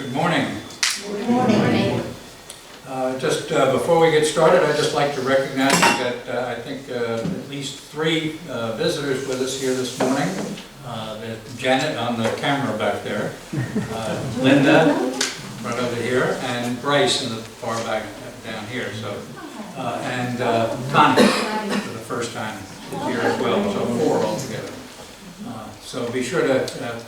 Good morning. Good morning. Just before we get started, I'd just like to recognize that I think at least 3 visitors with us here this morning. Janet on the camera back there, Linda right over here, and Bryce in the far back down here. So, and Connie for the first time here as well. So 4 altogether. So be sure to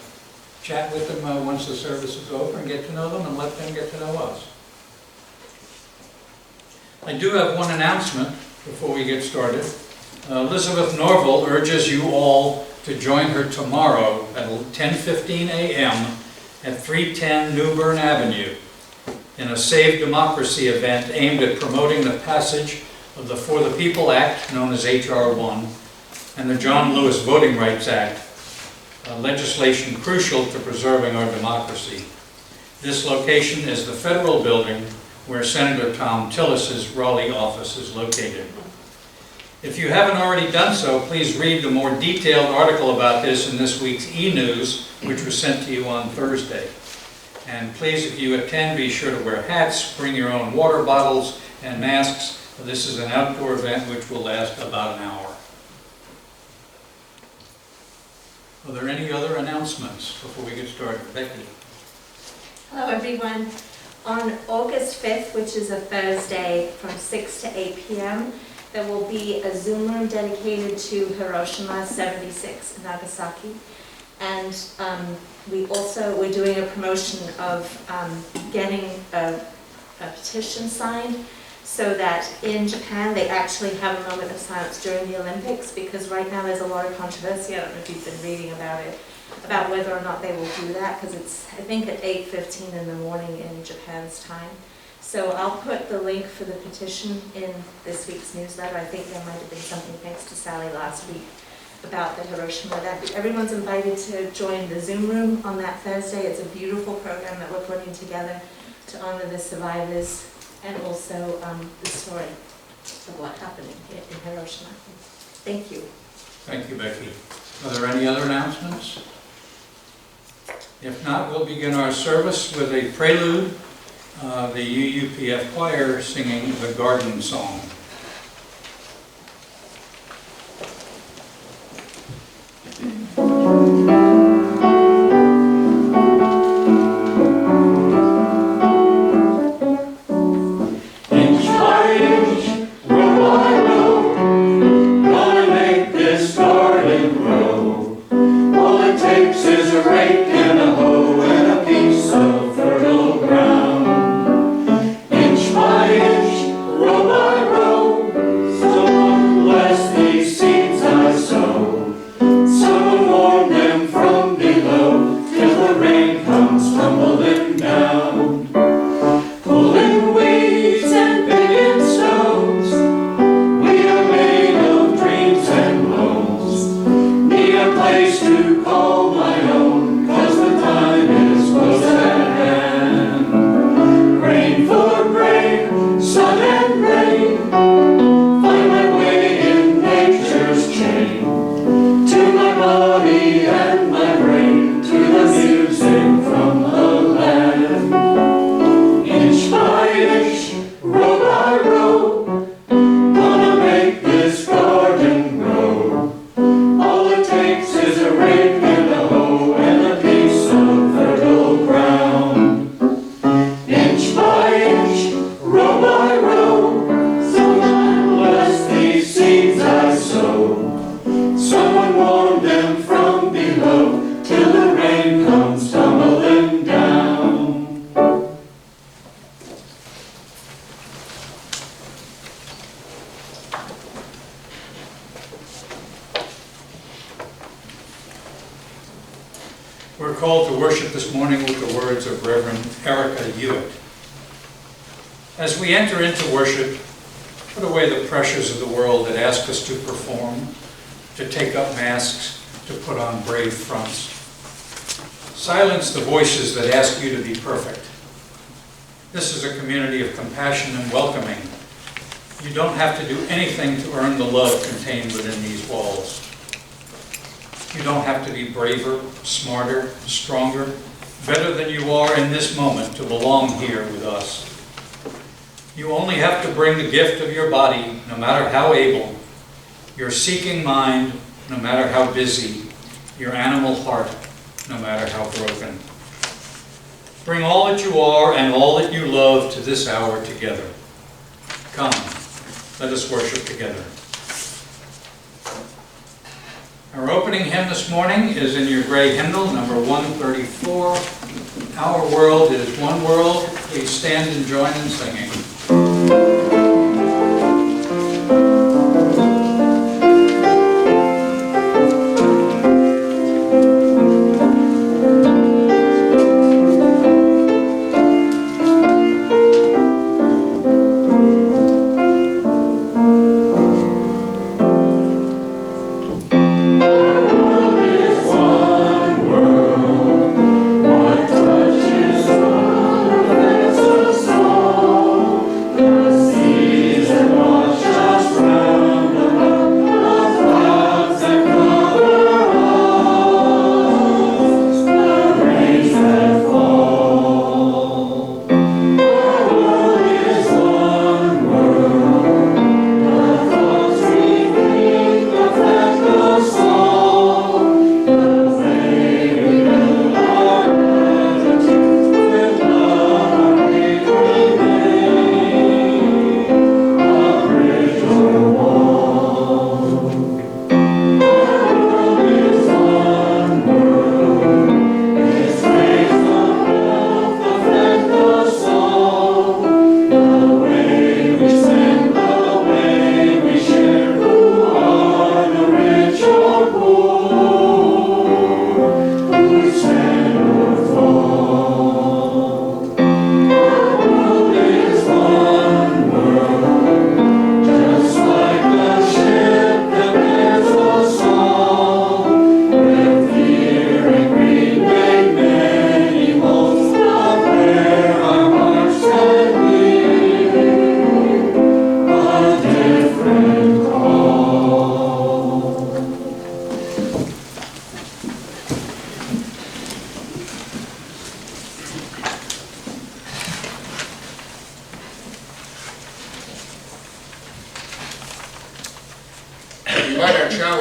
chat with them once the service is over and get to know them and let them get to know us. I do have one announcement before we get started. Elizabeth Norval urges you all to join her tomorrow at 10:15 a.m. at 310 New Bern Avenue in a Save Democracy event aimed at promoting the passage of the For the People Act, known as H.R. 1, and the John Lewis Voting Rights Act, legislation crucial to preserving our democracy. This location is the federal building where Senator Tom Tillis's Raleigh office is located. If you haven't already done so, please read the more detailed article about this in this week's e-news, which was sent to you on Thursday. And please, if you attend, be sure to wear hats, bring your own water bottles and masks. This is an outdoor event which will last about an hour. Are there any other announcements before we get started? Becky? Hello everyone. On August 5th, which is a Thursday, from 6 to 8 p.m., there will be a Zoom room dedicated to Hiroshima 76 in Nagasaki. And we're doing a promotion of getting a petition signed so that in Japan they actually have a moment of silence during the Olympics, because right now there's a lot of controversy, I don't know if you've been reading about it, about whether or not they will do that, because it's, I think, at 8:15 in the morning in Japan's time. So I'll put the link for the petition in this week's newsletter. I think there might have been something thanks to Sally last week about the Hiroshima event. Everyone's invited to join the Zoom room on that Thursday. It's a beautiful program that we're putting together to honor the survivors and also the story of what happened in Hiroshima. Thank you. Thank you, Becky. Are there any other announcements? If not, we'll begin our service with a prelude, the UUPF choir singing the Garden Song. We're called to worship this morning with the words of Reverend Erica Hewitt. As we enter into worship, put away the pressures of the world that ask us to perform, to take up masks, to put on brave fronts. Silence the voices that ask you to be perfect. This is a community of compassion and welcoming. You don't have to do anything to earn the love contained within these walls. You don't have to be braver, smarter, stronger. better than you are in this moment to belong here with us. You only have to bring the gift of your body, no matter how able, your seeking mind, no matter how busy, your animal heart, no matter how broken. Bring all that you are and all that you love to this hour together. Come, let us worship together. Our opening hymn this morning is in your gray hymnal, number 134. Our world is one world. Please stand and join in singing.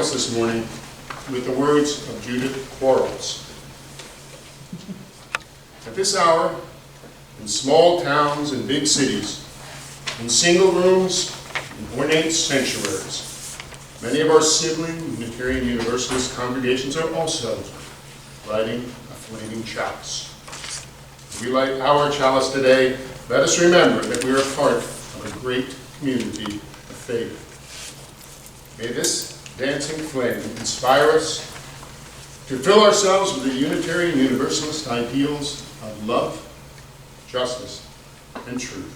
This morning with the words of Judith Quarles. At this hour, in small towns and big cities, in single rooms and ornate sanctuaries, many of our sibling Unitarian Universalist congregations are also lighting a flaming chalice. As we light our chalice today, let us remember that we are part of a great community of faith. May this dancing flame inspire us to fill ourselves with the Unitarian Universalist ideals of love, justice, and truth.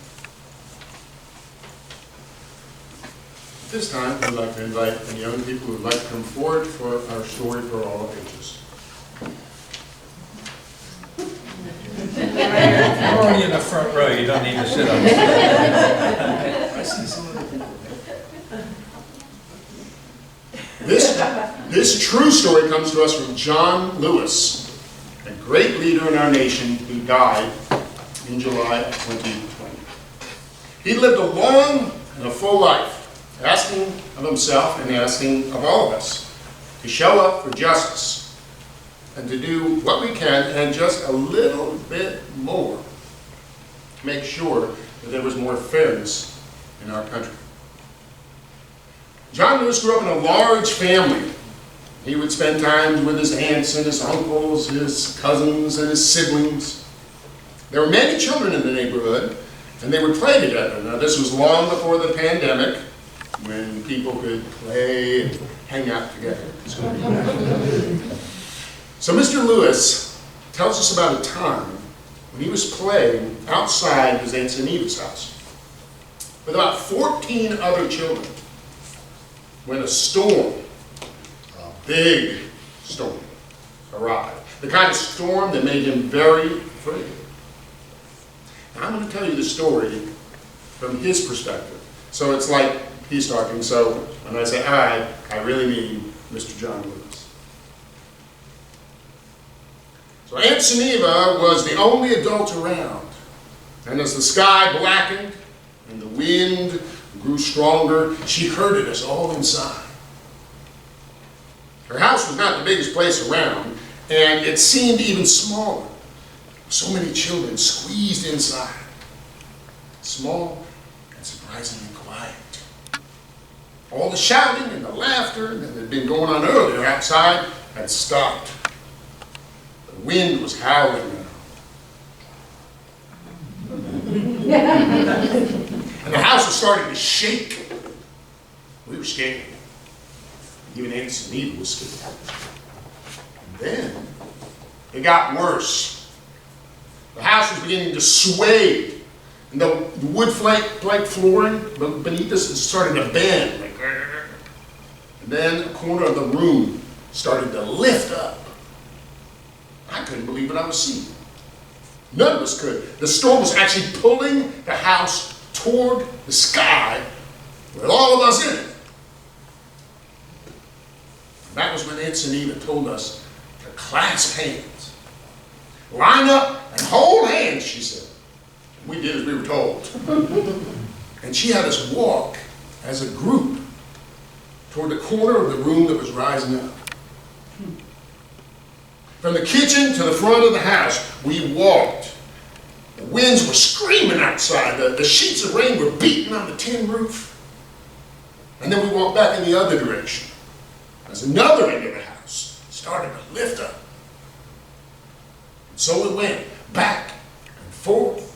At this time, I'd like to invite the young people who would like to come forward for our story for all ages. You're already in the front row. You don't need to sit on it. I see some of the people. This true story comes to us from John Lewis, a great leader in our nation who died in July of 2020. He lived a long and a full life, asking of himself and asking of all of us to show up for justice and to do what we can and just a little bit more to make sure that there was more fairness in our country. John Lewis grew up in a large family. He would spend time with his aunts and his uncles, his cousins and his siblings. There were many children in the neighborhood, and they would play together. Now, this was long before the pandemic, when people could play and hang out together. So Mr. Lewis tells us about a time when he was playing outside his Aunt Anita's house with about 14 other children when a storm, a big storm, arrived. The kind of storm that made him very afraid. Now, I'm going to tell you the story from his perspective. So it's like he's talking. So when I say I really mean Mr. John Lewis. So Aunt Geneva was the only adult around. And as the sky blackened and the wind grew stronger, she herded us all inside. Her house was not the biggest place around, and it seemed even smaller. So many children squeezed inside. Small and surprisingly quiet. All the shouting and the laughter that had been going on earlier outside had stopped. The wind was howling now. And the house was starting to shake. We were scared. Even Aunt Geneva was scared. And then it got worse. The house was beginning to sway. And the wood plank flooring beneath us started to bend. And then a corner of the room started to lift up. I couldn't believe what I was seeing. None of us could. The storm was actually pulling the house toward the sky with all of us in it. And that was when Aunt Geneva told us to clasp hands. Line up and hold hands, she said. We did as we were told. And she had us walk as a group toward the corner of the room that was rising up. From the kitchen to the front of the house, we walked. The winds were screaming outside. The sheets of rain were beating on the tin roof. And then we walked back in the other direction as another end of the house started to lift up. And so it went back and forth.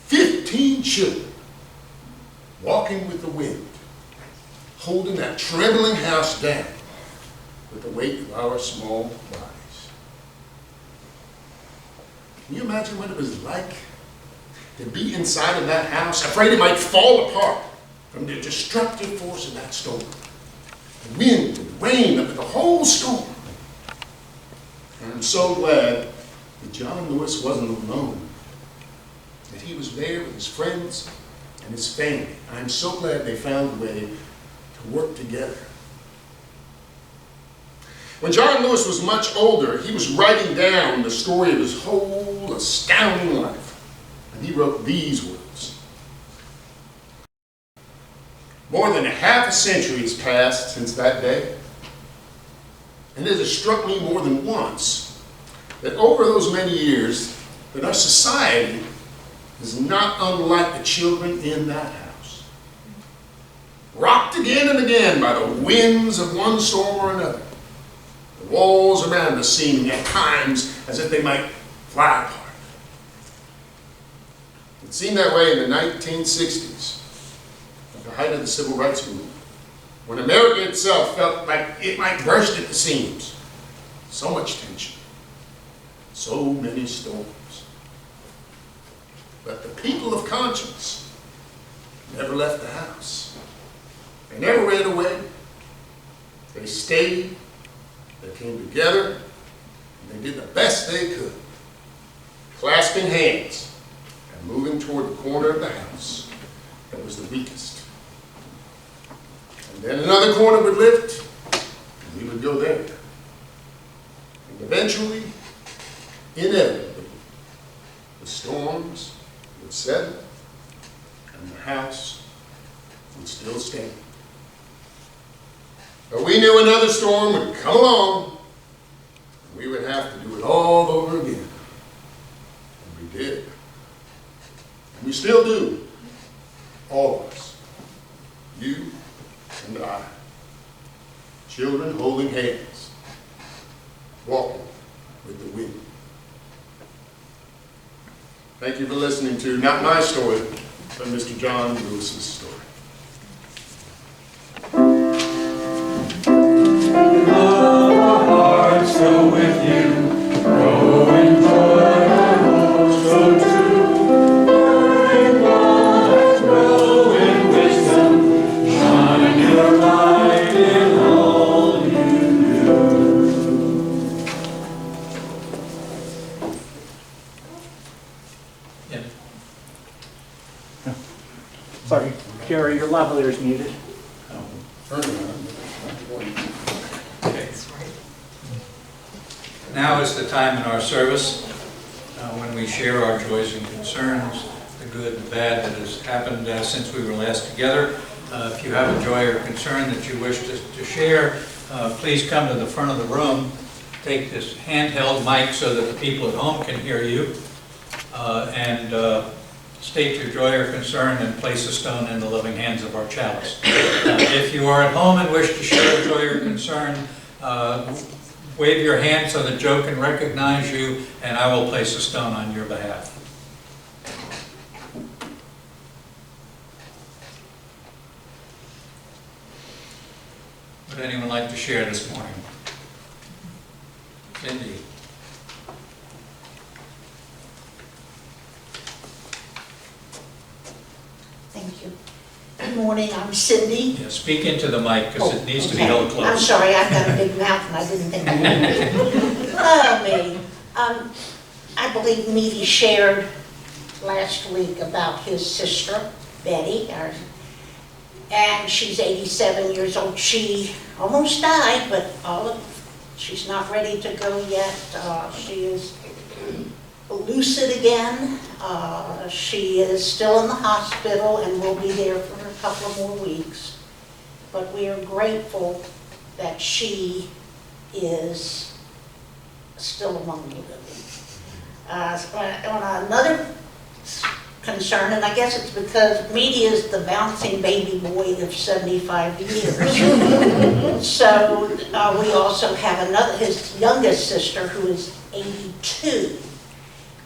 15 children walking with the wind, holding that trembling house down with the weight of our small bodies. Can you imagine what it was like to be inside of that house, afraid it might fall apart from the destructive force of that storm? The wind, the rain, the whole storm. And I'm so glad that John Lewis wasn't alone, that he was there with his friends and his family. I'm so glad they found a way to work together. When John Lewis was much older, he was writing down the story of his whole astounding life. And he wrote these words. More than a half a century has passed since that day. And it has struck me more than once that over those many years, that our society is not unlike the children in that house. Rocked again and again by the winds of one storm or another. The walls around us seeming at times as if they might fly apart. It seemed that way in the 1960s, at the height of the Civil Rights Movement, when America itself felt like it might burst at the seams. So much tension, so many storms. But the people of conscience never left the house. They never ran away. They stayed. They came together. And they did the best they could, clasping hands and moving toward the corner of the house that was the weakest. And then another corner would lift, and we would go there. And eventually, inevitably, the storms would settle, and the house would still stand. But we knew another storm would come along, and we would have to do it all over again. And we did. And we still do. All of us. You and I. Children holding hands. Walking with the wind. Thank you for listening to, not my story, but Mr. John Lewis's story. Our hearts go with you, grow in joy, our hopes grow true. Find light, grow in wisdom, shine your light in all you do. Yeah. Sorry, Jerry, your lavalier is muted. Turn around. Okay. Now is the time in our service when we share our joys and concerns, the good and bad that has happened since we were last together. If you have a joy or concern that you wish to share, please come to the front of the room. Take this handheld mic so that the people at home can hear you, and state your joy or concern and place a stone in the loving hands of our chalice. If you are at home and wish to share a joy or concern, wave your hand so that Joe can recognize you, and I will place a stone on your behalf. Would anyone like to share this morning? Cindy. Thank you. Good morning, I'm Cindy. Yeah, speak into the mic because it needs to be Okay. held close. I'm sorry, I've got a big mouth and I didn't think I would. Oh, me. I believe Needy shared last week about his sister, Betty, and she's 87 years old. She almost died, but she's not ready to go yet. She is lucid again. She is still in the hospital and will be there for a couple of more weeks. But we are grateful that she is still among the living. On another concern, and I guess it's because Media is the bouncing baby boy of 75 years. So we also have his youngest sister who is 82.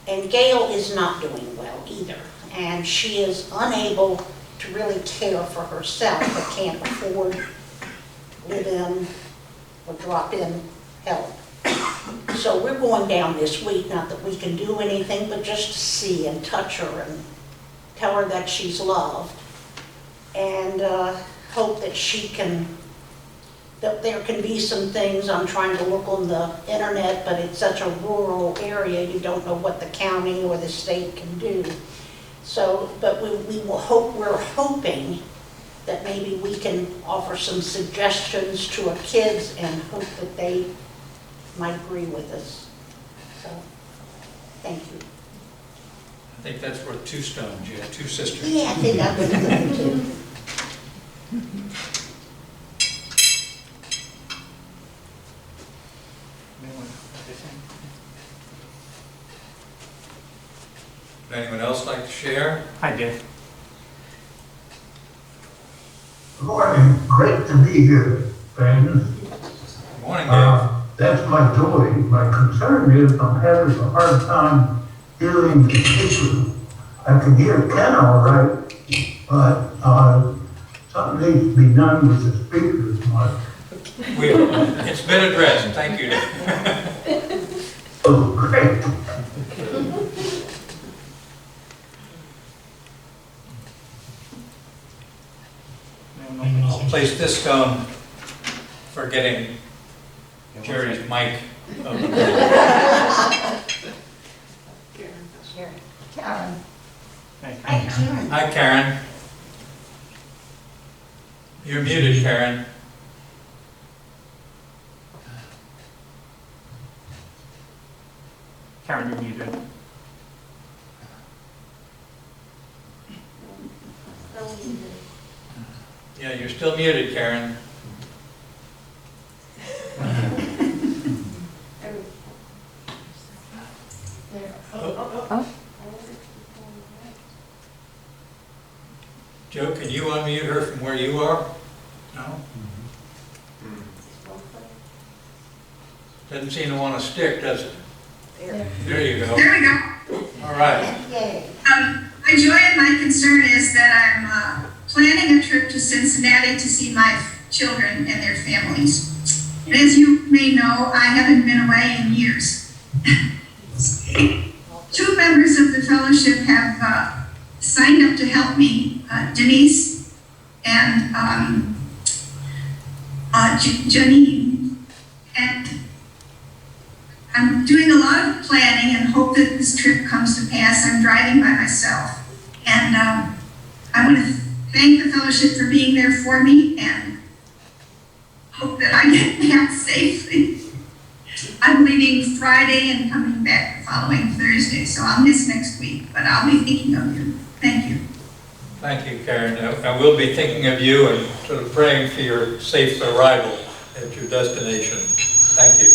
And Gail is not doing well either. And she is unable to really care for herself, but can't afford live-in or drop-in help. So we're going down this week, not that we can do anything, but just to see and touch her and tell her that she's loved. And hope that that there can be some things. I'm trying to look on the internet, but it's such a rural area, you don't know what the county or the state can do. So, but we're hoping that maybe we can offer some suggestions to our kids and hope that they might agree with us. So, thank you. I think that's worth 2 stones. You have 2 sisters. Yeah, I think I would agree too. Would anyone else like to share? I did. Good morning. Great to be here, friends. Good morning, Dave. That's my joy. My concern is I'm having a hard time hearing the speaker. I can hear Ken all right, but something needs to be done with the speakers. It's been addressed. Thank you, Dave. Oh, great. I'll place this stone for getting Jerry's mic open. Karen. Thank Hi, you. Karen. Hi, Karen. You're muted, Karen. Karen, you're muted. Yeah, you're still muted, Karen. Joe, can you unmute her from where you are? No? Doesn't seem to want to stick, does it? There you go. There we go. All right. Yay. My joy and my concern is that I'm planning a trip to Cincinnati to see my children and their families. And as you may know, I haven't been away in years. 2 members of the fellowship have signed up to help me, Denise and Janine. And I'm doing a lot of planning and hope that this trip comes to pass. I'm driving by myself. And I want to thank the fellowship for being there for me and hope that I get back safely. I'm leaving Friday and coming back the following Thursday, so I'll miss next week, but I'll be thinking of you. Thank you. Thank you, Karen. I will be thinking of you and sort of praying for your safe arrival at your destination. Thank you.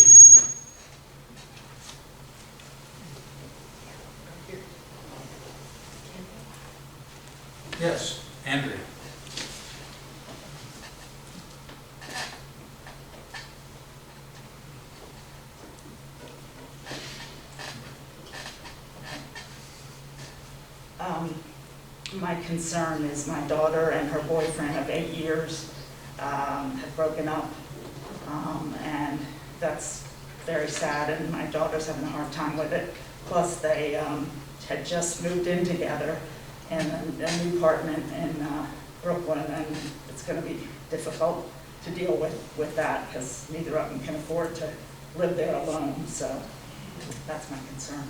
Yes, Andrea. My concern is my daughter and her boyfriend of 8 years have broken up, and that's very sad, and my daughter's having a hard time with it. Plus, they had just moved in together in a new apartment in Brooklyn, and it's going to be difficult to deal with that because neither of them can afford to live there alone, so that's my concern.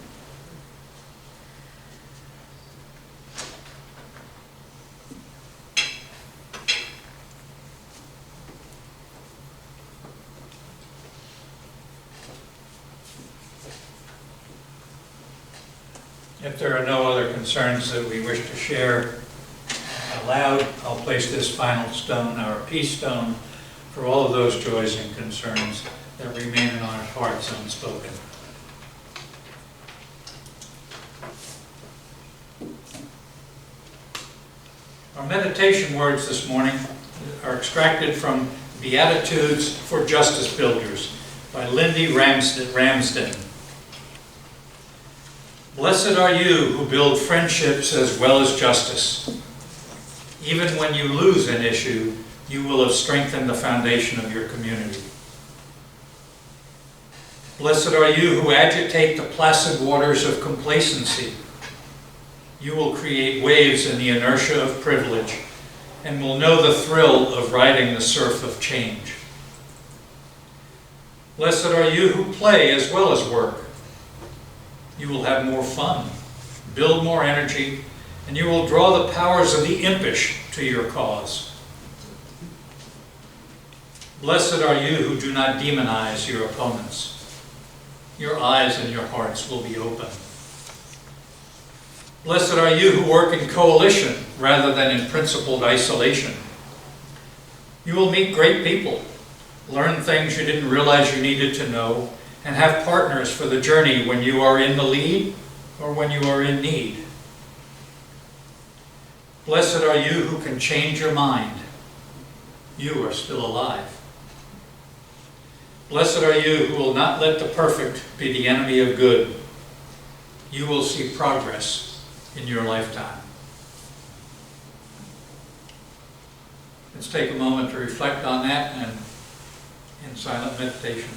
If there are no other concerns that we wish to share aloud, I'll place this final stone, our peace stone, for all of those joys and concerns that remain in our hearts unspoken. Our meditation words this morning are extracted from Beatitudes for Justice Builders by Lindy Ramsden. Blessed are you who build friendships as well as justice. Even when you lose an issue, you will have strengthened the foundation of your community. Blessed are you who agitate the placid waters of complacency. You will create waves in the inertia of privilege and will know the thrill of riding the surf of change. Blessed are you who play as well as work. You will have more fun, build more energy, and you will draw the powers of the impish to your cause. Blessed are you who do not demonize your opponents. Your eyes and your hearts will be open. Blessed are you who work in coalition rather than in principled isolation. You will meet great people, learn things you didn't realize you needed to know, and have partners for the journey when you are in the lead or when you are in need. Blessed are you who can change your mind. You are still alive. Blessed are you who will not let the perfect be the enemy of good. You will see progress in your lifetime. Let's take a moment to reflect on that and in silent meditation.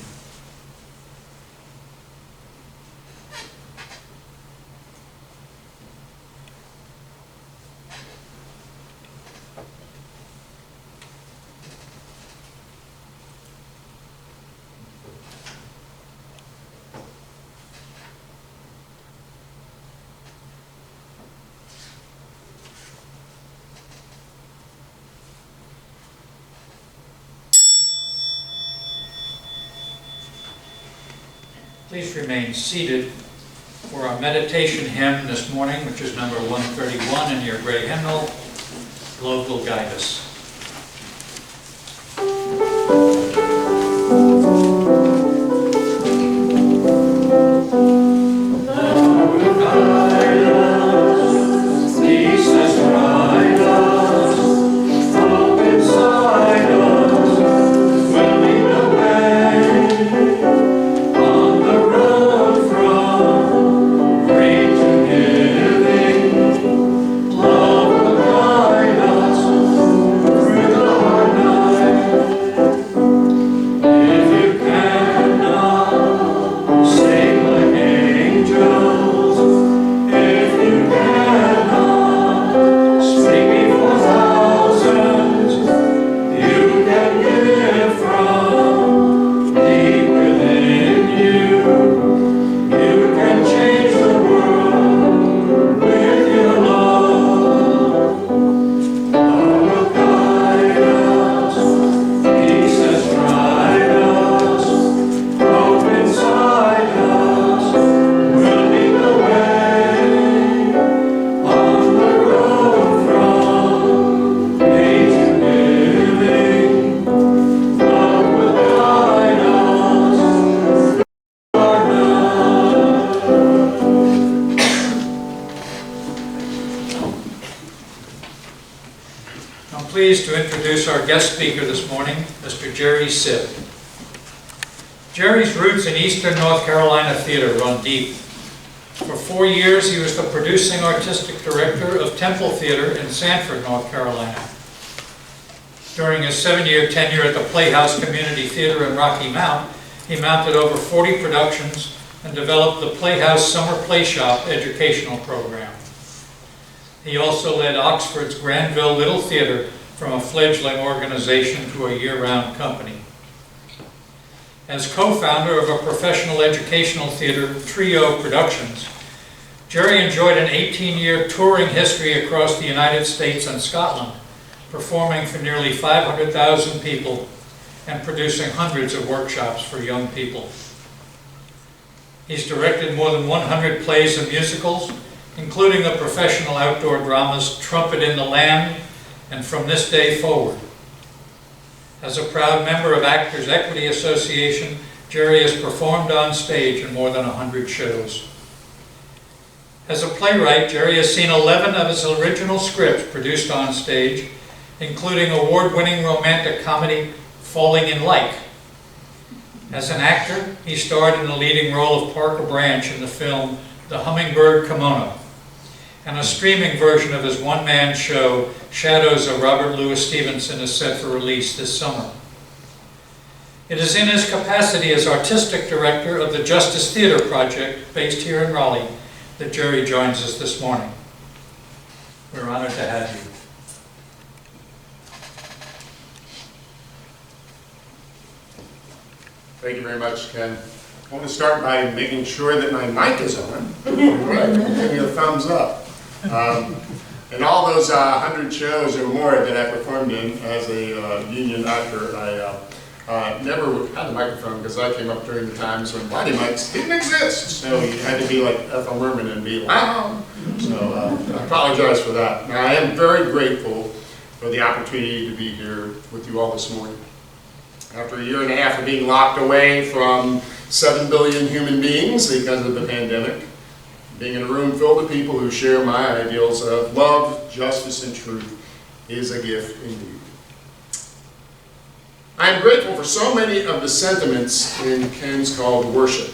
Please remain seated for our meditation hymn this morning, which is number 131 in your gray hymnal. Love will guide us. Love will guide us. pleased to introduce our guest speaker this morning, Mr. Jerry Sipp. Jerry's roots in Eastern North Carolina theater run deep. For 4 years, he was the producing artistic director of Temple Theater in Sanford, North Carolina. During his 7-year tenure at the Playhouse Community Theater in Rocky Mount, he mounted over 40 productions and developed the Playhouse Summer Play Shop educational program. He also led Oxford's Granville Little Theater from a fledgling organization to a year-round company. As co-founder of a professional educational theater, Trio Productions, Jerry enjoyed an 18-year touring history across the United States and Scotland, performing for nearly 500,000 people and producing hundreds of workshops for young people. He's directed more than 100 plays and musicals, including the professional outdoor dramas Trumpet in the Land and From This Day Forward. As a proud member of Actors Equity Association, Jerry has performed on stage in more than 100 shows. As a playwright, Jerry has seen 11 of his original scripts produced on stage, including award-winning romantic comedy Falling in Like. As an actor, he starred in the leading role of Parker Branch in the film The Hummingbird Kimono, and a streaming version of his one-man show, Shadows of Robert Louis Stevenson, is set for release this summer. It is in his capacity as artistic director of the Justice Theater Project, based here in Raleigh, that Jerry joins us this morning. We're honored to have you. Thank you very much, Ken. I want to start by making sure that my mic is on. Right, give me a thumbs up. And all those 100 shows or more that I performed in as a union actor, I never had the microphone because I came up during the times when body mics didn't exist. So you had to be like Ethel Merman and be loud. So I apologize for that. Now, I am very grateful for the opportunity to be here with you all this morning. After a year and a half of being locked away from 7 billion human beings because of the pandemic, being in a room filled with people who share my ideals of love, justice, and truth is a gift indeed. I am grateful for so many of the sentiments in Ken's call to worship.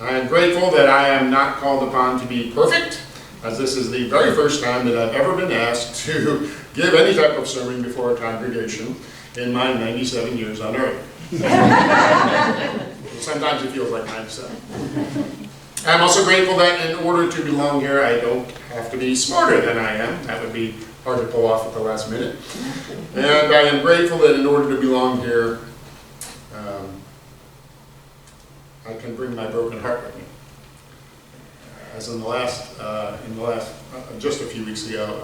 I am grateful that I am not called upon to be perfect, as this is the very first time that I've ever been asked to give any type of sermon before a congregation in my 97 years on earth. Sometimes it feels like 97. I'm also grateful that in order to belong here, I don't have to be smarter than I am. That would be hard to pull off at the last minute. And I am grateful that in order to belong here, I can bring my broken heart with me. As in the last, just a few weeks ago,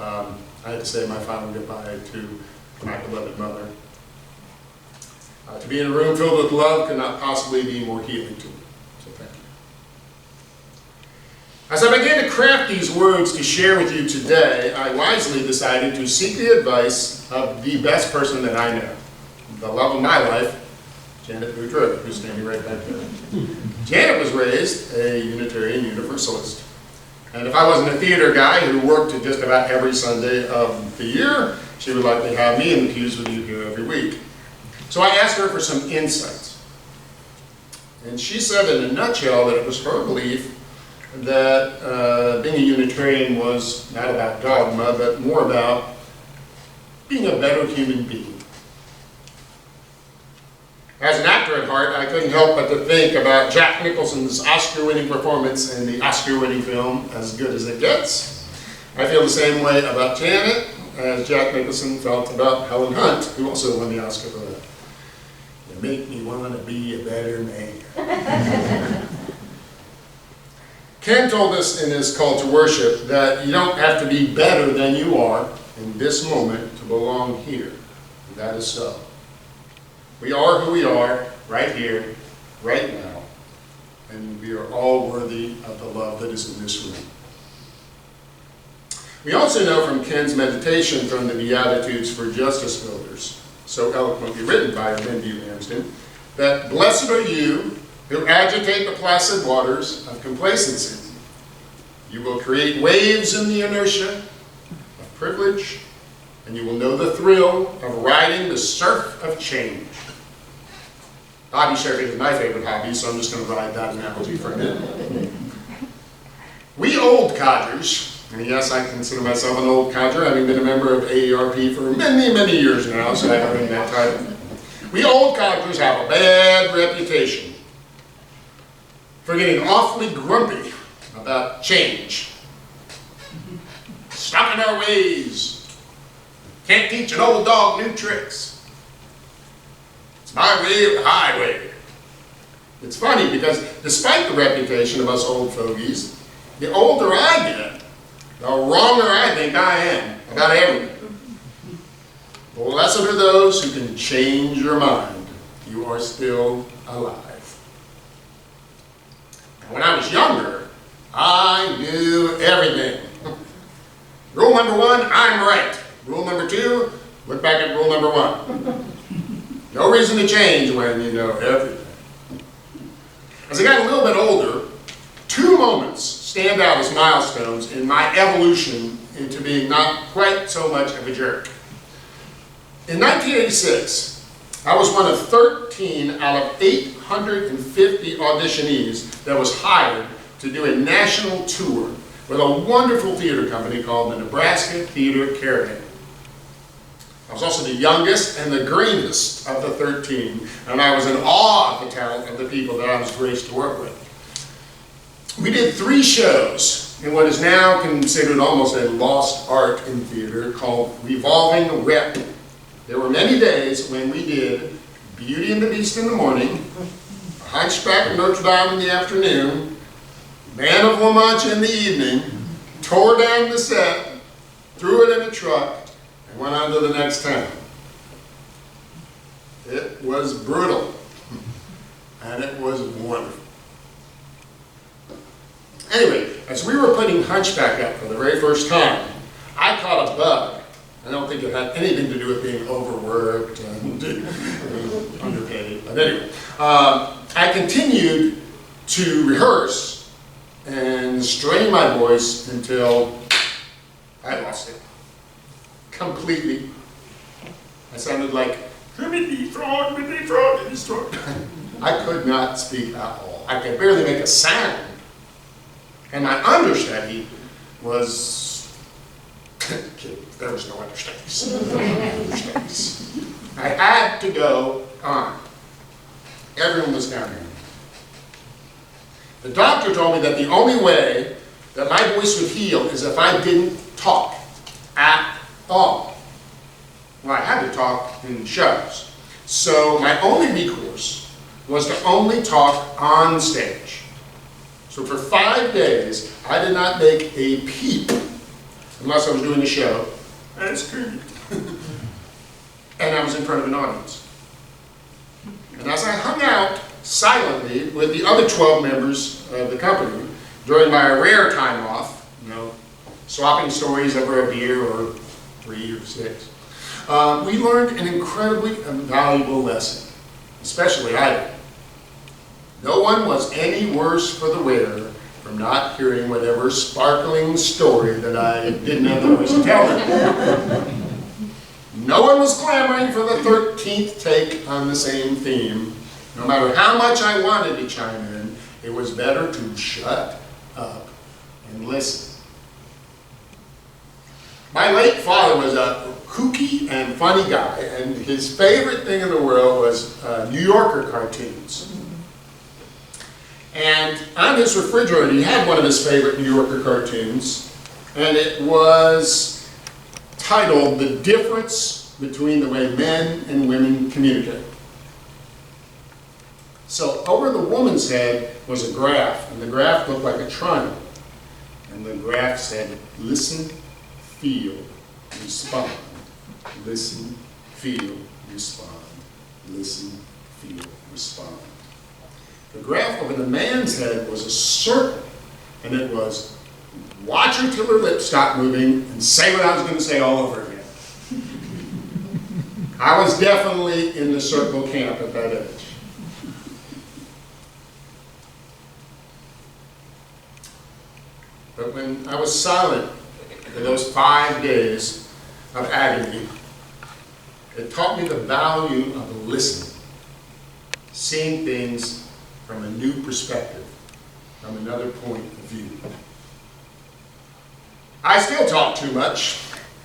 I had to say my final goodbye to my beloved mother. To be in a room filled with love could not possibly be more healing to me. So thank you. As I began to craft these words to share with you today, I wisely decided to seek the advice of the best person that I know, the love of my life, Janet Boudreaux, who's standing right back there. Janet was raised a Unitarian Universalist. And if I wasn't a theater guy who worked just about every Sunday of the year, she would likely have me in the pews with you here every week. So I asked her for some insights. And she said in a nutshell that it was her belief that being a Unitarian was not about dogma, but more about being a better human being. As an actor at heart, I couldn't help but to think about Jack Nicholson's Oscar-winning performance in the Oscar-winning film As Good as It Gets. I feel the same way about Janet as Jack Nicholson felt about Helen Hunt, who also won the Oscar for that. You make me want to be a better man. Ken told us in his call to worship that you don't have to be better than you are in this moment to belong here. And that is so. We are who we are, right here, right now, and we are all worthy of the love that is in this room. We also know from Ken's meditation from the Beatitudes for Justice Builders, so eloquently written by Lindy Ramsden, that blessed are you who agitate the placid waters of complacency. You will create waves in the inertia of privilege and you will know the thrill of riding the surf of change. Hobby surfing is my favorite hobby, so I'm just going to ride that analogy for a minute. We old codgers, and yes, I consider myself an old codger, having been a member of AARP for many, many years now, so I've earned that title. We old codgers have a bad reputation for getting awfully grumpy about change. Stuck in our ways. Can't teach an old dog new tricks. It's my way or the highway. It's funny because despite the reputation of us old fogies, the older I get, the wronger I think I am about everything. Blessed are those who can change your mind. You are still alive. When I was younger, I knew everything. Rule number 1, I'm right. Rule number 2, look back at rule number 1. No reason to change when you know everything. As I got a little bit older, 2 moments stand out as milestones in my evolution into being not quite so much of a jerk. In 1986, I was one of 13 out of 850 auditionees that was hired to do a national tour with a wonderful theater company called the Nebraska Theater Caravan. I was also the youngest and the greenest of the 13, and I was in awe of the talent of the people that I was graced to work with. We did 3 shows in what is now considered almost a lost art in theater called Revolving Rep. There were many days when we did Beauty and the Beast in the morning, Hunchback of Notre Dame in the afternoon, Man of La Mancha in the evening, tore down the set, threw it in a truck, and went on to the next town. It was brutal, and it was wonderful. Anyway, as we were putting Hunchback up for the very first time, I caught a bug. I don't think it had anything to do with being overworked and underpaid, but anyway. I continued to rehearse and strain my voice until I lost it completely. I sounded like Timothy Frog, Timothy Frog, Timothy Frog. I could not speak at all. I could barely make a sound. And my understudy was, there was no understudies. I had to go on. Everyone was down here. The doctor told me that the only way that my voice would heal is if I didn't talk at all. Well, I had to talk in shows. So my only recourse was to only talk on stage. So for 5 days, I did not make a peep unless I was doing a show. That's good. And I was in front of an audience. And as I hung out silently with the other 12 members of the company during my rare time off, swapping stories over a beer or 3 or 6, we learned an incredibly valuable lesson, especially I did. No one was any worse for the wear from not hearing whatever sparkling story that I didn't have the voice to tell them. No one was clamoring for the 13th take on the same theme. No matter how much I wanted to chime in, it was better to shut up and listen. My late father was a kooky and funny guy, and his favorite thing in the world was New Yorker cartoons. And on his refrigerator, he had one of his favorite New Yorker cartoons, and it was titled "The Difference Between the Way Men and Women Communicate." So over the woman's head was a graph, and the graph looked like a triangle. And the graph said, listen, feel, respond. Listen, feel, respond. Listen, feel, respond. The graph over the man's head was a circle, and it was watch her till her lips stop moving and say what I was going to say all over again. I was definitely in the circle camp at that age. But when I was silent for those 5 days, of agony, it taught me the value of listening, seeing things from a new perspective, from another point of view. I still talk too much.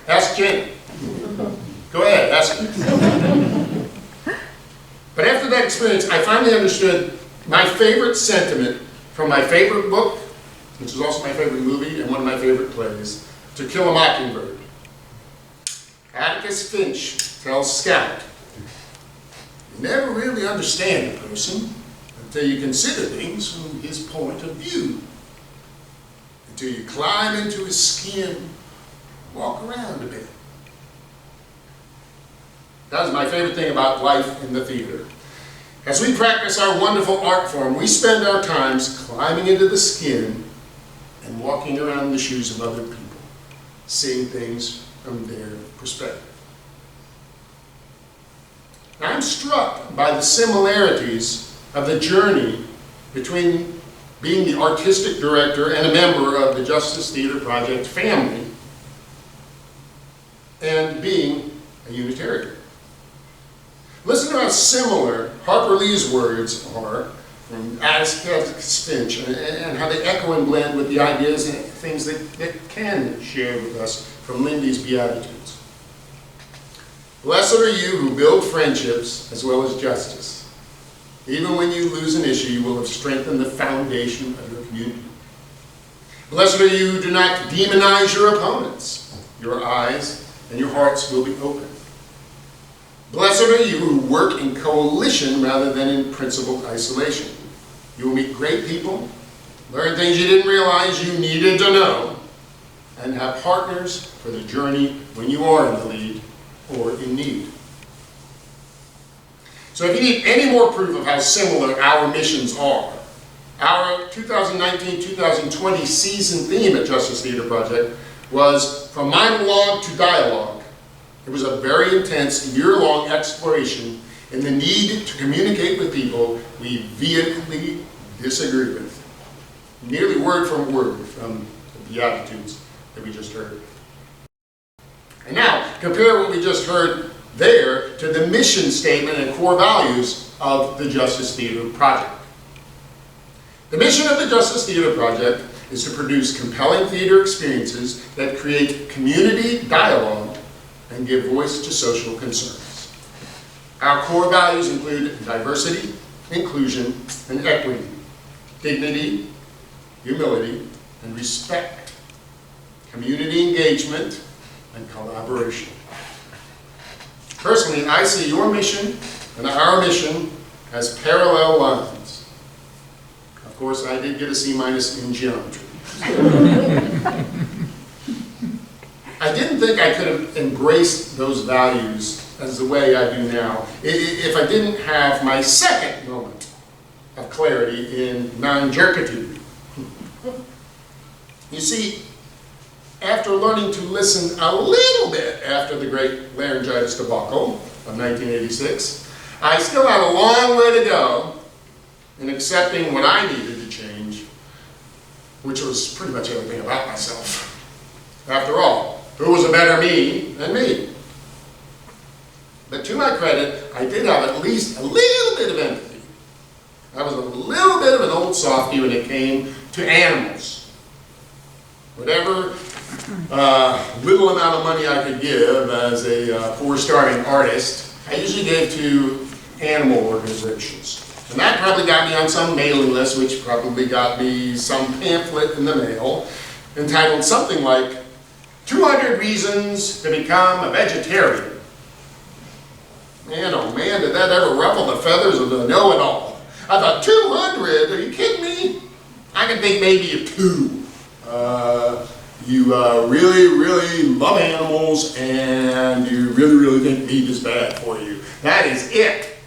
Ask Jenny. Go ahead, ask her. But after that experience, I finally understood my favorite sentiment from my favorite book, which is also my favorite movie and one of my favorite plays, To Kill a Mockingbird. Atticus Finch tells Scout, you never really understand a person until you consider things from his point of view. Until you climb into his skin, walk around a bit. That was my favorite thing about life in the theater. As we practice our wonderful art form, we spend our times climbing into the skin and walking around in the shoes of other people, seeing things from their perspective. Now, I'm struck by the similarities of the journey between being the artistic director and a member of the Justice Theater Project family and being a Unitarian. Listen to how similar Harper Lee's words are from Atticus Finch and how they echo and blend with the ideas and things that Ken shared with us from Lindy's Beatitudes. Blessed are you who build friendships as well as justice. Even when you lose an issue, you will have strengthened the foundation of your community. Blessed are you who do not demonize your opponents. Your eyes and your hearts will be open. Blessed are you who work in coalition rather than in principled isolation. You will meet great people, learn things you didn't realize you needed to know, and have partners for the journey when you are in the lead or in need. So if you need any more proof of how similar our missions are, our 2019-2020 season theme at Justice Theater Project was From Monologue to Dialogue. It was a very intense, year-long exploration in the need to communicate with people we vehemently disagree with. Nearly word for word from the Beatitudes that we just heard. And now, compare what we just heard there to the mission statement and core values of the Justice Theater Project. The mission of the Justice Theater Project is to produce compelling theater experiences that create community dialogue and give voice to social concerns. Our core values include diversity, inclusion, and equity, dignity, humility, and respect, community engagement, and collaboration. Personally, I see your mission and our mission as parallel lines. Of course, I did get a C- in geometry. I didn't think I could have embraced those values as the way I do now if I didn't have my second moment of clarity in non-jerkitude. You see, after learning to listen a little bit after the great laryngitis debacle of 1986, I still had a long way to go in accepting what I needed to change, which was pretty much everything about myself. After all, who was a better me than me? But to my credit, I did have at least a little bit of empathy. I was a little bit of an old softie when it came to animals. Whatever little amount of money I could give as a poor starving artist, I usually gave to animal organizations. And that probably got me on some mailing list, which probably got me some pamphlet in the mail entitled something like 200 Reasons to Become a Vegetarian. Man, oh man, did that ever ruffle the feathers of the know-it-all. I thought, 200? Are you kidding me? I can think maybe of 2. You really, really love animals, and you really, really think meat is bad for you. That is it.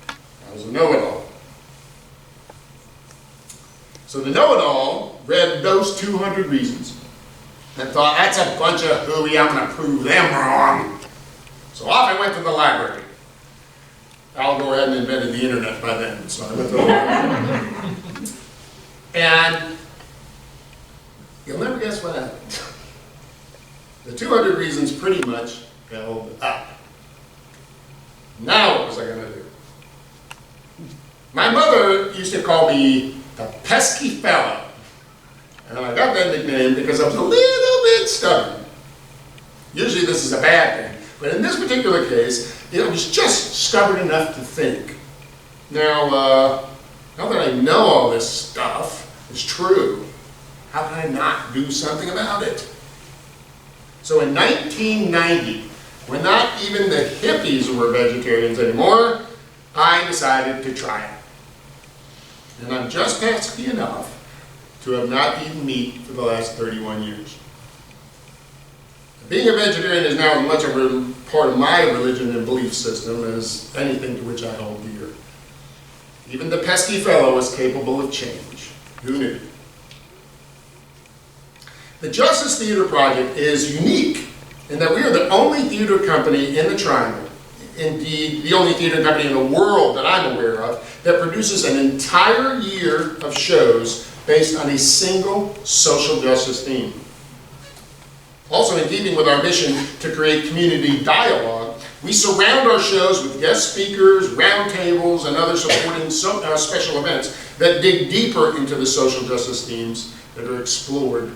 That was a know-it-all. So the know-it-all read those 200 reasons and thought, that's a bunch of hooey, I'm going to prove them wrong. So off I went to the library. Al Gore hadn't invented the internet by then, so I went to the library. And you'll never guess what happened. The 200 reasons pretty much held up. Now what was I going to do? My mother used to call me the pesky fellow. And I got that nickname because I was a little bit stubborn. Usually this is a bad thing, but in this particular case, it was just stubborn enough to think. Now that I know all this stuff is true, how can I not do something about it? So in 1990, when not even the hippies were vegetarians anymore, I decided to try it. And I'm just pesky enough to have not eaten meat for the last 31 years. Being a vegetarian is now as much of a part of my religion and belief system as anything to which I hold dear. Even the pesky fellow is capable of change. Who knew? The Justice Theater Project is unique in that we are the only theater company in the Triangle, indeed the only theater company in the world that I'm aware of, that produces an entire year of shows based on a single social justice theme. Also, in keeping with our mission to create community dialogue, we surround our shows with guest speakers, roundtables, and other supporting special events that dig deeper into the social justice themes that are explored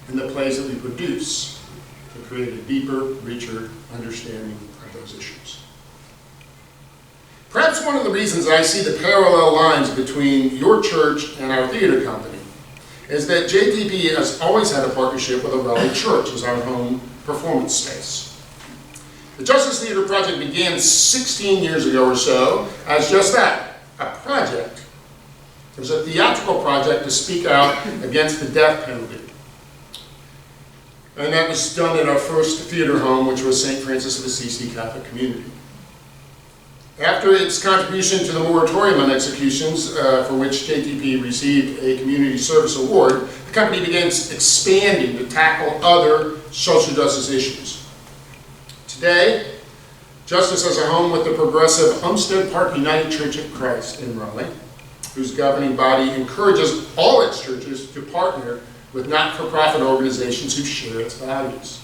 in the plays that we produce to create a deeper, richer understanding of those issues. Perhaps one of the reasons I see the parallel lines between your church and our theater company is that JTP has always had a partnership with a Raleigh church as our home performance space. The Justice Theater Project began 16 years ago or so as just that, a project. It was a theatrical project to speak out against the death penalty. And that was done at our first theater home, which was St. Francis of Assisi Catholic Community. After its contribution to the moratorium on executions, for which JTP received a Community Service Award, the company began expanding to tackle other social justice issues. Today, Justice has a home with the progressive Homestead Park United Church of Christ in Raleigh, whose governing body encourages all its churches to partner with not-for-profit organizations who share its values.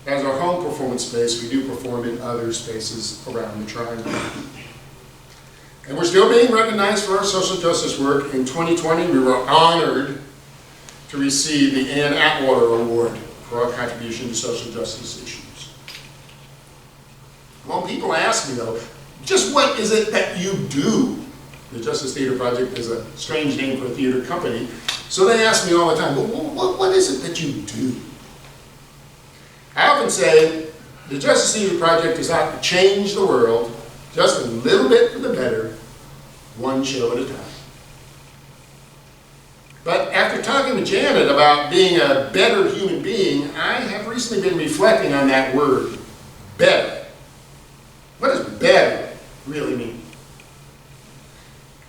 As our home performance space, we do perform in other spaces around the Triangle. And we're still being recognized for our social justice work. In 2020, we were honored to receive the Ann Atwater Award for our contribution to social justice issues. Well, people ask me, though, just what is it that you do? The Justice Theater Project is a strange name for a theater company. So they ask me all the time, well, what is it that you do? I often say the Justice Theater Project is out to change the world just a little bit for the better, one show at a time. But after talking to Janet about being a better human being, I have recently been reflecting on that word, better. What does better really mean?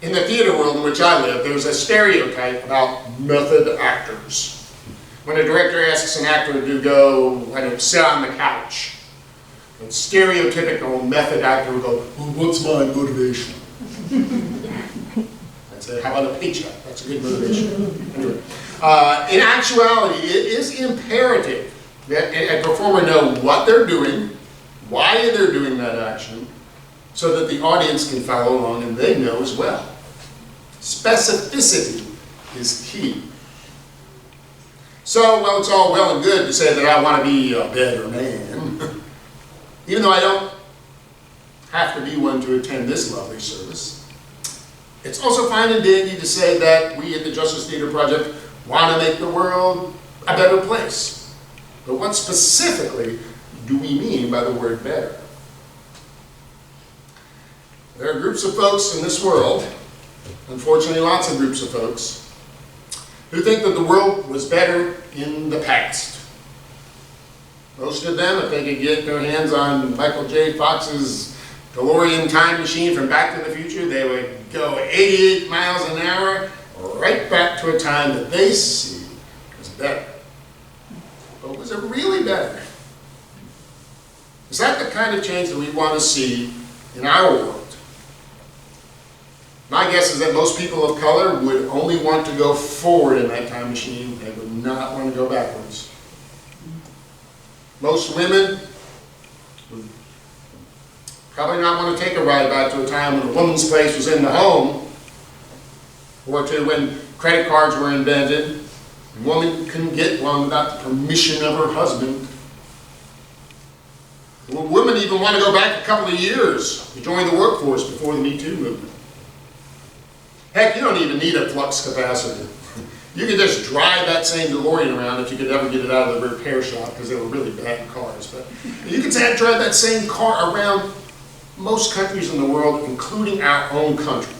In the theater world in which I live, there's a stereotype about method actors. When a director asks an actor to go, sit on the couch, a stereotypical method actor will go, well, what's my motivation? I'd say, how about a paycheck? That's a good motivation. Anyway, in actuality, it is imperative that a performer know what they're doing, why they're doing that action, so that the audience can follow along and they know as well. Specificity is key. So, well, it's all well and good to say that I want to be a better man, even though I don't have to be one to attend this lovely service. It's also fine and dandy to say that we at the Justice Theater Project want to make the world a better place. But what specifically do we mean by the word better? There are groups of folks in this world, unfortunately lots of groups of folks, who think that the world was better in the past. Most of them, if they could get their hands on Michael J. Fox's DeLorean time machine from Back to the Future, they would go 88 miles an hour right back to a time that they see as better. But was it really better? Is that the kind of change that we want to see in our world? My guess is that most people of color would only want to go forward in that time machine. They would not want to go backwards. Most women would probably not want to take a ride back to a time when a woman's place was in the home, or to when credit cards were invented. A woman couldn't get one without the permission of her husband. Well, women even want to go back a couple of years to join the workforce before the Me Too movement. Heck, you don't even need a flux capacitor. You could just drive that same DeLorean around if you could ever get it out of the repair shop, because they were really bad cars. But you could drive that same car around most countries in the world, including our own country.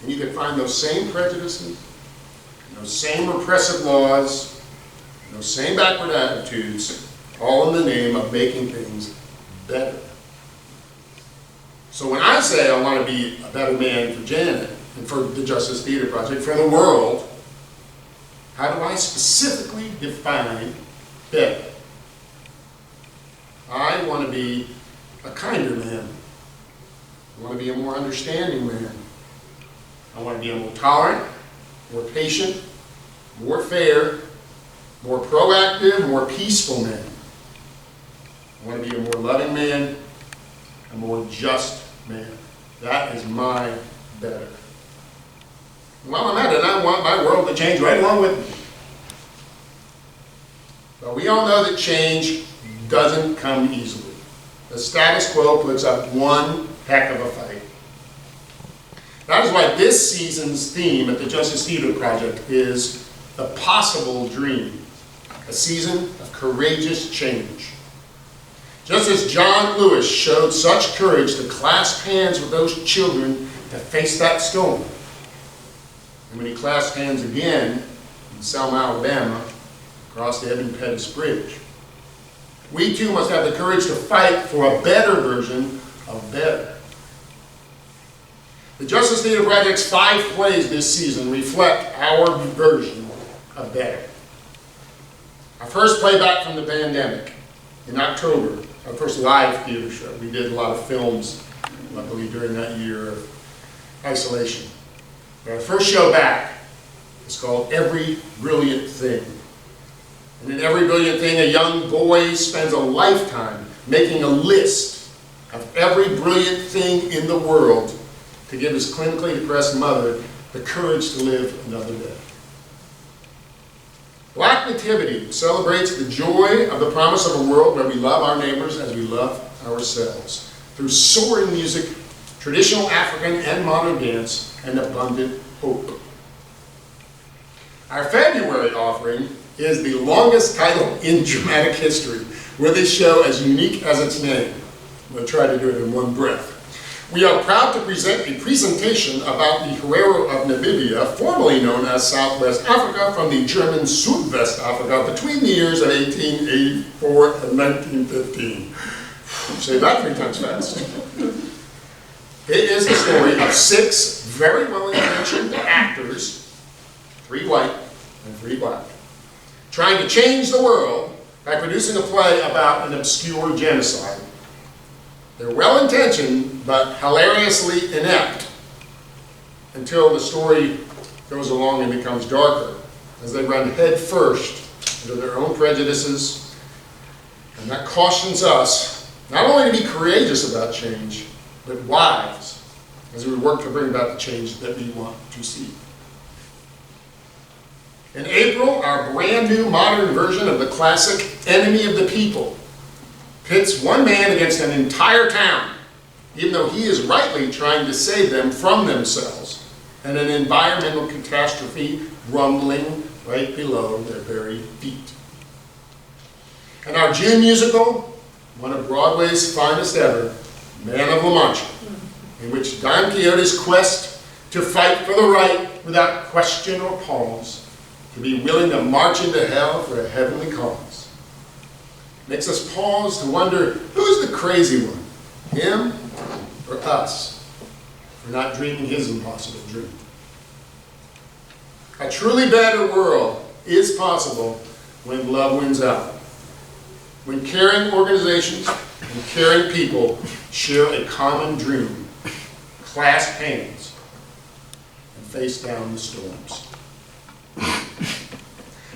And you could find those same prejudices, those same repressive laws, those same backward attitudes, all in the name of making things better. So when I say I want to be a better man for Janet and for the Justice Theater Project, for the world, how do I specifically define better? I want to be a kinder man. I want to be a more understanding man. I want to be a more tolerant, more patient, more fair, more proactive, more peaceful man. I want to be a more loving man, a more just man. That is my better. While I'm at it, I want my world to change right along with me. But we all know that change doesn't come easily. The status quo puts up one heck of a fight. That is why this season's theme at the Justice Theater Project is the possible dream, a season of courageous change. Just as John Lewis showed such courage to clasp hands with those children to face that storm, and when he clasped hands again in Selma, Alabama, across the Evan Pettus Bridge, we too must have the courage to fight for a better version of better. The Justice Theater Project's 5 plays this season reflect our version of better. Our first playback from the pandemic in October, our first live theater show. We did a lot of films, luckily, during that year of isolation. Our first show back is called Every Brilliant Thing. And in Every Brilliant Thing, a young boy spends a lifetime making a list of every brilliant thing in the world to give his clinically depressed mother the courage to live another day. Black Nativity celebrates the joy of the promise of a world where we love our neighbors as we love ourselves, through soaring music, traditional African and modern dance, and abundant hope. Our February offering is the longest title in dramatic history, with this show as unique as its name. I'm going to try to do it in one breath. We are proud to present a presentation about the Herero of Namibia, formerly known as Southwest Africa, from the German Südwest Africa between the years of 1884 and 1915. Say that 3 times fast. It is the story of 6 very well-intentioned actors, 3 white and 3 black, trying to change the world by producing a play about an obscure genocide. They're well-intentioned, but hilariously inept, until the story goes along and becomes darker, as they run head first into their own prejudices. And that cautions us not only to be courageous about change, but wise as we work to bring about the change that we want to see. In April, our brand new modern version of the classic Enemy of the People pits one man against an entire town, even though he is rightly trying to save them from themselves and an environmental catastrophe rumbling right below their very feet. And our June musical, one of Broadway's finest ever, Man of La Mancha, in which Don Quixote's quest to fight for the right without question or pause, to be willing to march into hell for a heavenly cause, makes us pause to wonder, who's the crazy one, him or us, for not dreaming his impossible dream? A truly better world is possible when love wins out, when caring organizations and caring people share a common dream, clasp hands, and face down the storms.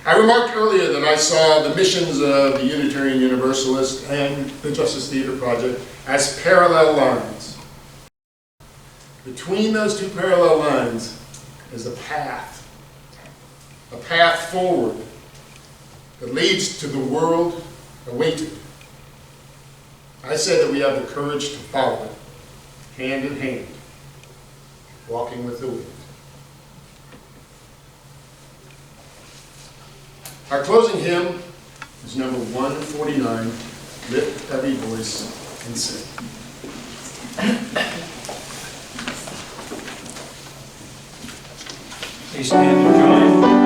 I remarked earlier that I saw the missions of the Unitarian Universalist and the Justice Theater Project as parallel lines. Between those two parallel lines is a path forward that leads to the world awaiting. I said that we have the courage to follow it, hand in hand, walking with the wind. Our closing hymn is number 149, Lift Every Voice and Sing. Please stand and join.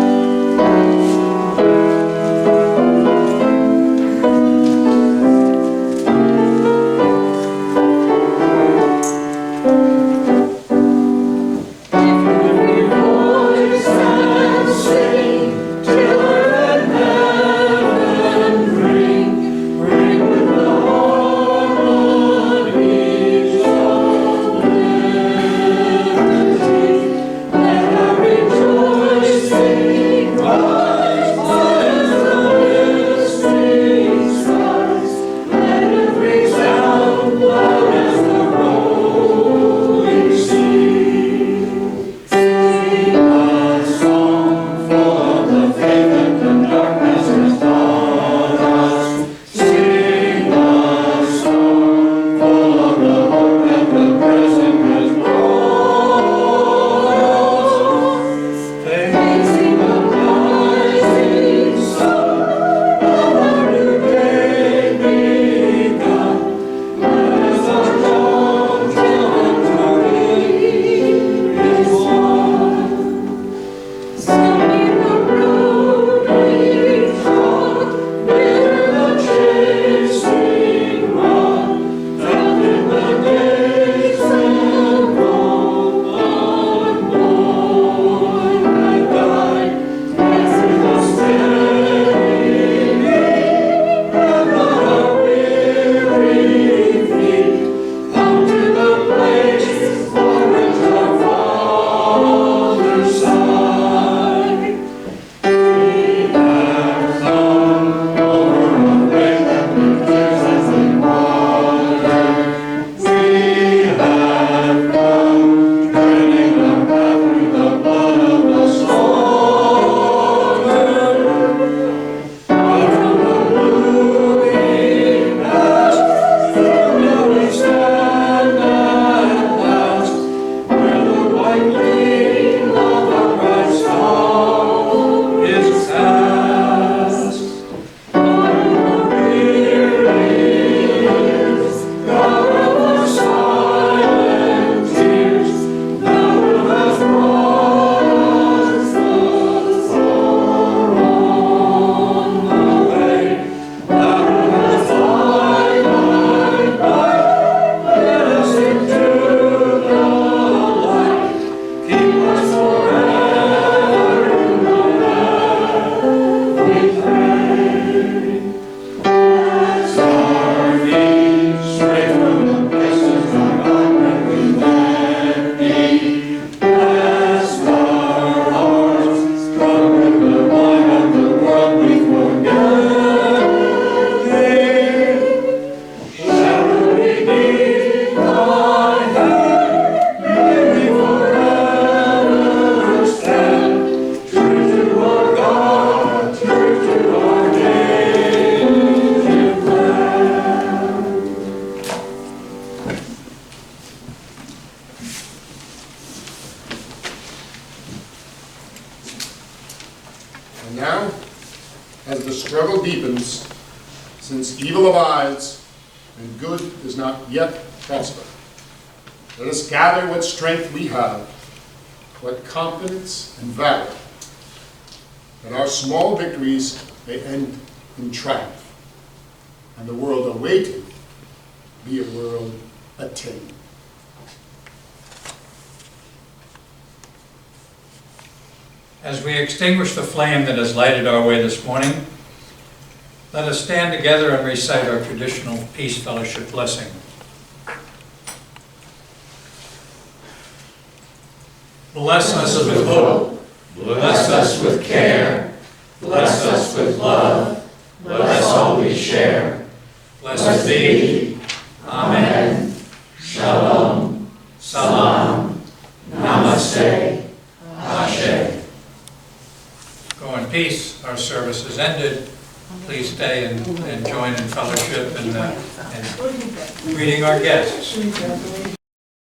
And now, as the struggle deepens, since evil abides and good does not yet prosper, let us gather what strength we have, what confidence and valor, that our small victories may end in triumph, and the world awaiting be a world attained. As we extinguish the flame that has lighted our way this morning, let us stand together and recite our traditional Peace Fellowship blessing. Bless us with hope, bless us with care, Bless us with love. Bless all we share. Blessed be. Amen. Shalom. Salam. Namaste. Ashe. Go in peace. Our service is ended. Please stay and join in fellowship and greeting our guests.